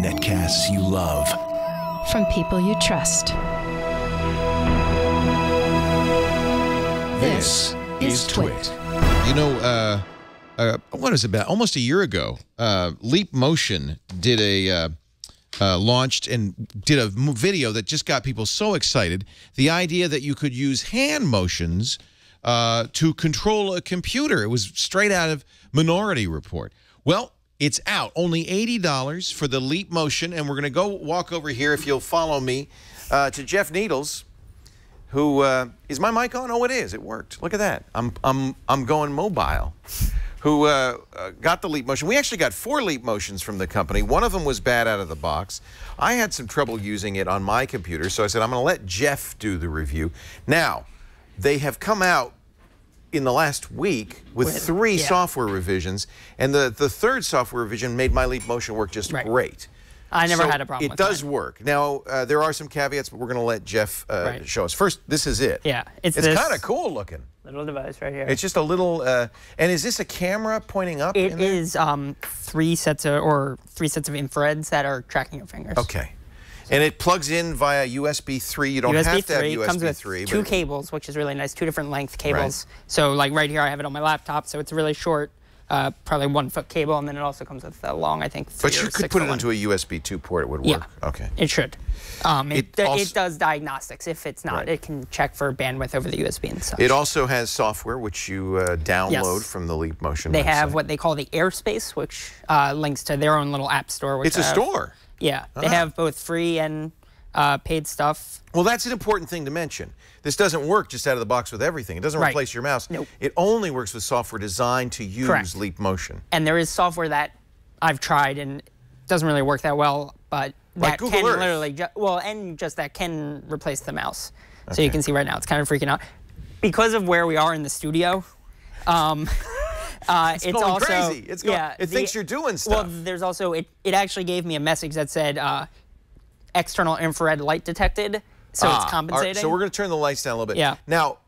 Netcasts you love. From people you trust. This is Twit. You know, what is it about? Almost a year ago, Leap Motion did a launched and did a video that just got people so excited. The idea that you could use hand motions to control a computer. It was straight out of Minority Report. Well, it's out. Only $80 for the Leap Motion, and we're going to go walk over here, if you'll follow me, to Jeff Needles, who is my mic on? Oh, it is. It worked. Look at that. I'm going mobile. Who got the Leap Motion. We actually got 4 Leap Motions from the company. One of them was bad out of the box. I had some trouble using it on my computer, so I said, I'm going to let Jeff do the review. Now, they have come out in the last week with 3 software revisions, and the third software revision made my Leap Motion work just great. I never had a problem with it. It does work. Now, there are some caveats, but we're going to let Jeff show us. First, this is it. Yeah. It's kind of cool looking. Little device right here. It's just a little, and is this a camera pointing up? It is 3 sets of infrareds that are tracking your fingers. Okay. And it plugs in via USB 3. You don't have to have USB comes with 3. 2 cables, which is really nice. 2 different length cables. Right. So like right here, I have it on my laptop, so it's a really short, probably 1-foot cable, and then it also comes with a long, I think, 3 But you could put it into a USB 2 port. It would work. Yeah. Okay. It should. It does diagnostics. If it's not, it can check for bandwidth over the USB and such. It also has software, which you download from the Leap Motion They website. have what they call the Airspace, which links to their own little app store. Which it's a store? Yeah. They have both free and paid stuff. Well, that's an important thing to mention. This doesn't work just out of the box with everything. It doesn't replace your mouse. Nope. It only works with software designed to use Leap Motion. And there is software that I've tried and doesn't really work that well, but that can literally, that can replace the mouse. Okay. So you can see right now, it's kind of freaking out. Because of where we are in the studio, it's going also crazy. It's going, it thinks you're doing stuff. Well, there's also, it actually gave me a message that said external infrared light detected, so it's compensating. So we're going to turn the lights down a little bit. Yeah. Now,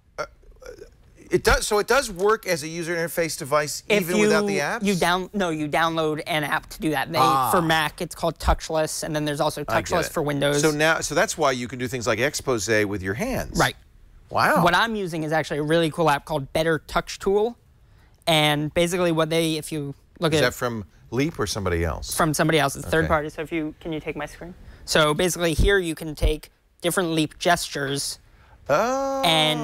it does work as a user interface device even without the apps? You download an app to do that. For Mac, it's called Touchless, and then there's also Touchless for Windows. So that's why you can do things like Expose with your hands. Right. Wow. What I'm using is actually a really cool app called Better Touch Tool, and basically if you look at it. Is that from Leap or somebody else? From somebody else. It's third party. So can you take my screen? So basically here you can take different Leap gestures and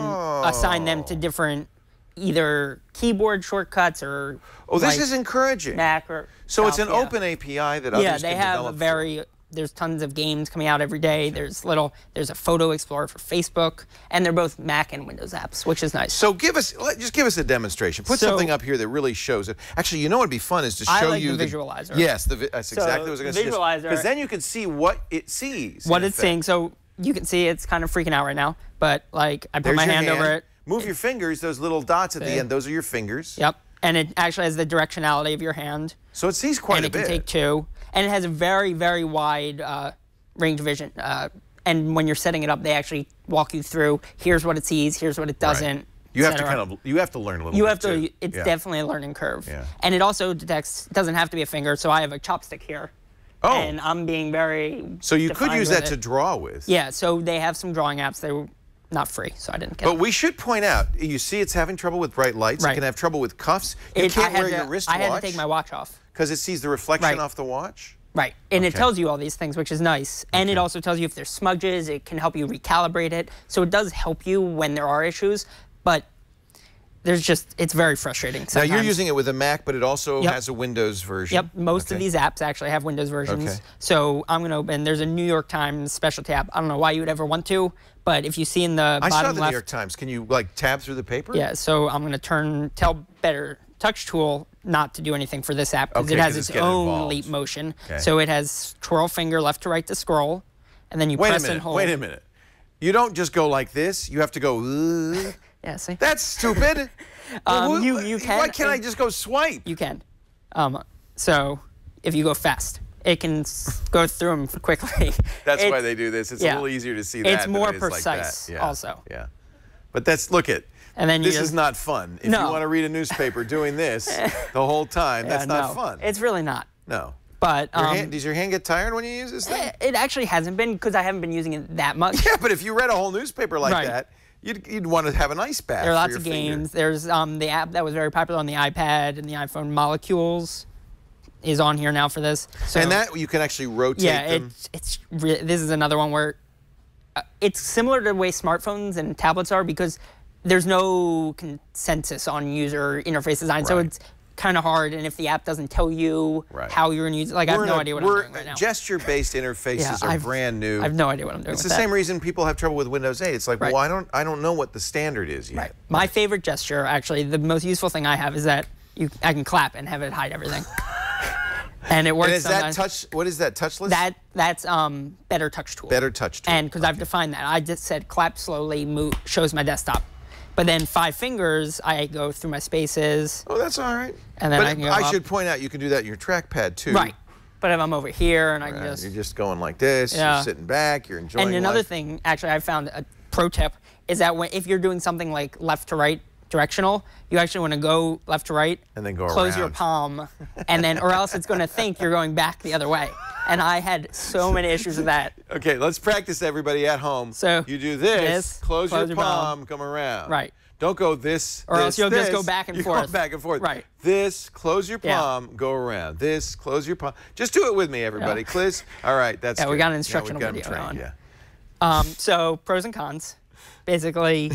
assign them to different either keyboard shortcuts or this is encouraging. Mac or so it's an open API that others they can have develop there's tons of games coming out every day. There's a photo explorer for Facebook, and they're both Mac and Windows apps, which is nice. So just give us a demonstration. Put something up here that really shows it. Actually, you know what'd be fun is to show you the visualizer. Yes, that's exactly what I was going to say. Visualizer. Because then you can see what it sees. What it's seeing. So you can see it's kind of freaking out right now, but like I put my hand over it. Move your fingers. Those little dots at the end, those are your fingers. Yep. And it actually has the directionality of your hand. So it sees quite a bit. And it can take 2. And it has a very, very wide range of vision. And when you're setting it up, they actually walk you through, here's what it sees, here's what it doesn't. Right. You have to learn a little bit too. It's definitely a learning curve. Yeah. And it also detects, it doesn't have to be a finger, so I have a chopstick here. Oh. And I'm being very So you could use that to draw with. Yeah, so they have some drawing apps. They were not free, so I didn't get But we should point out, you see it's having trouble with bright lights. It can have trouble with cuffs. You can't wear your wristwatch. I had to take my watch off. Because it sees the reflection off the watch? Right, and it tells you all these things, which is nice. And it also tells you if there's smudges, it can help you recalibrate it. So it does help you when there are issues, but it's very frustrating sometimes. Now you're using it with a Mac, but it also has a Windows version. Yep, most of these apps actually have Windows versions. Okay. So I'm going to open, there's a New York Times specialty app. I don't know why you would ever want to, but if you see in the bottom left. I saw the New York Times. Can you like tab through the paper? Yeah, so I'm going to tell Better Touch Tool not to do anything for this app because it has its own Leap Motion. Okay. So it has twirl finger left to right to scroll, and then you press and hold. Wait a minute. You don't just go like this. You have to go. Yeah, see? That's stupid. You can. Why can't I just go swipe? You can. So if you go fast, it can go through them quickly. That's why they do this. It's a little easier to see that. It's more precise like that. also. Yeah. But look at. And then this is not fun. If you want to read a newspaper doing this the whole time, that's not fun. It's really not. No. But does your hand get tired when you use this thing? It actually hasn't been because I haven't been using it that much. Yeah, but if you read a whole newspaper like that, you'd want to have an ice bath. There are lots of games. There's the app that was very popular on the iPad and the iPhone, Molecules, is on here now for this. So, and that you can actually rotate them. This is another one where it's similar to the way smartphones and tablets are because there's no consensus on user interface design. So it's kind of hard, and if the app doesn't tell you how you're going to use it, like I have no idea what I'm doing right now. Gesture-based interfaces are brand new. I have no idea what I'm doing. It's the same reason people have trouble with Windows 8. It's like, well, I don't know what the standard is yet. Right. My favorite gesture, actually, the most useful thing I have is that I can clap and have it hide everything. And it works. And is that touch? What is that? Touchless? That's Better Touch Tool. Better Touch Tool. And because I've defined that, I just said clap slowly, move, shows my desktop. But then 5 fingers, I go through my spaces. Oh, that's all right. And then I should point out, you can do that in your trackpad too. Right. But if I'm over here and I can you're just going like this, you're sitting back, you're enjoying And another thing, actually, I found a pro tip is that if you're doing something like left to right directional, you actually want to go left to right and then go close your palm, and then or else it's going to think you're going back the other way. And I had so many issues with that. Okay, let's practice, everybody at home. So you do this, close your palm, come around. Right. Don't go this, or else you'll just go back and forth. Go back and forth. Right. This, close your palm, go around. This, close your palm. Just do it with me, everybody. Please. All right, that's good. We got an instructional video on. So pros and cons. Basically,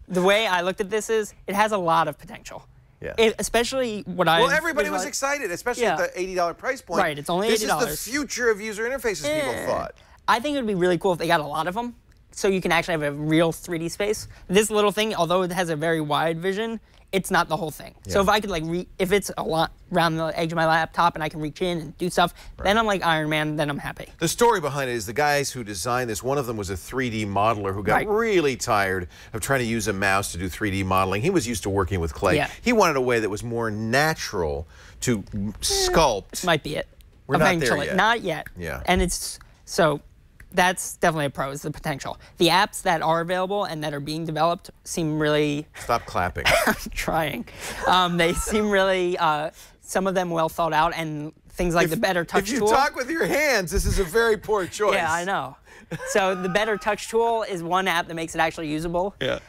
the way I looked at this is it has a lot of potential. Yeah. Especially what Well, everybody was excited, especially at the $80 price point. Right, it's only $80. This is the future of user interfaces, people thought. I think it would be really cool if they got a lot of them, so you can actually have a real 3D space. This little thing, although it has a very wide vision, it's not the whole thing. Yeah. So if I could if it's a lot around the edge of my laptop and I can reach in and do stuff, then I'm like Iron Man, then I'm happy. The story behind it is the guys who designed this, one of them was a 3D modeler who got really tired of trying to use a mouse to do 3D modeling. He was used to working with clay. Yeah. He wanted a way that was more natural to sculpt. This might be it. We're not there yet. Not yet. Yeah. And so that's definitely a pro, is the potential. The apps that are available and that are being developed seem really... Stop clapping. I'm trying. They seem really, some of them well thought out, and things like the Better Touch Tool. If you talk with your hands, this is a very poor choice. Yeah, I know. So the Better Touch Tool is one app that makes it actually usable. Yeah.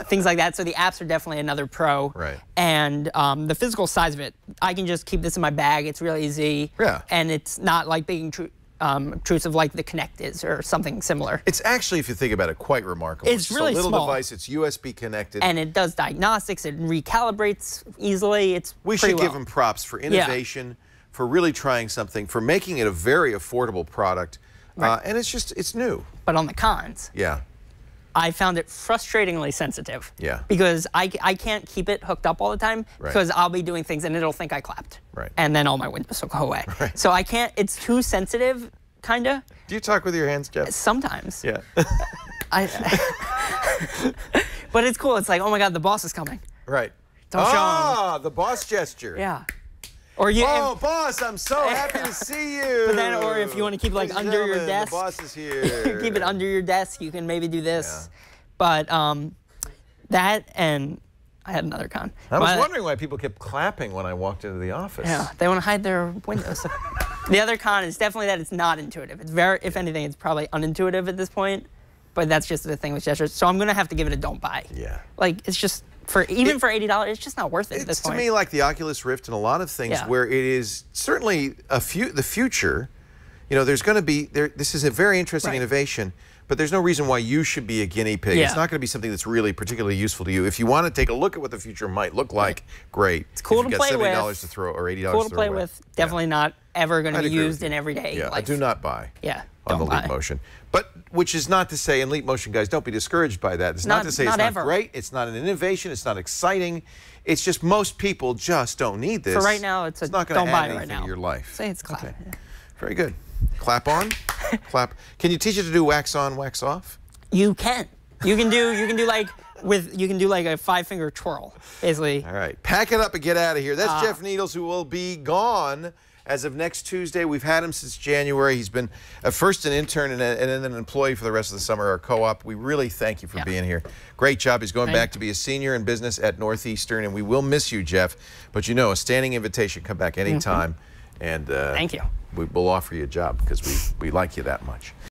Things like that. So the apps are definitely another pro. Right. And the physical size of it, I can just keep this in my bag. It's really easy. Yeah. And it's not like big intrusive like the Kinect is or something similar. It's actually, if you think about it, quite remarkable. It's really a little small device. It's USB connected. And it does diagnostics. It recalibrates easily. We should give them props for innovation, for really trying something, for making it a very affordable product. And it's new. But on the cons, I found it frustratingly sensitive. Yeah. Because I can't keep it hooked up all the time because I'll be doing things and it'll think I clapped. Right. And then all my windows will go away. Right. So I can't, it's too sensitive, kind of. Do you talk with your hands, Jeff? Sometimes. Yeah. But it's cool. It's like, oh my God, the boss is coming. Right. Don't show him. The boss gesture. Yeah. Or boss, I'm so happy to see you. But then, or if you want to keep like under your desk, the boss is here. Keep it under your desk. You can maybe do this. Yeah. But that, and I had another con. I was wondering why people kept clapping when I walked into the office. Yeah, they want to hide their windows. The other con is definitely that it's not intuitive. It's very, if anything, it's probably unintuitive at this point. But that's just the thing with gestures. So I'm gonna have to give it a don't buy. Yeah. Like it's just. For $80, it's just not worth it at this point. It's to me like the Oculus Rift and a lot of things where it is certainly the future. You know, there's going to be this is a very interesting innovation, but there's no reason why you should be a guinea pig. It's not going to be something that's really particularly useful to you. If you want to take a look at what the future might look like, great. It's cool to play with. $70 to throw or $80 cool to play with. Definitely not ever going to be used in everyday life. I do not buy. Yeah. On the Leap Motion. But which is not to say, and Leap Motion guys, don't be discouraged by that. It's not to say it's not great. It's not an innovation. It's not exciting. It's just most people just don't need this. For right now, it's not going to add anything to your life. Say it's clap. Okay. Very good. Clap on, clap. Can you teach it to do wax on, wax off? You can. You can do like you can do like a 5-finger twirl, basically. All right, pack it up and get out of here. That's Jeff Needles, who will be gone as of next Tuesday. We've had him since January. He's been first an intern and then an employee for the rest of the summer, our co-op. We really thank you for being here. Great job. He's going back to be a senior in business at Northeastern, and we will miss you, Jeff. But you know, a standing invitation. Come back anytime. And thank you. We'll offer you a job because we like you that much.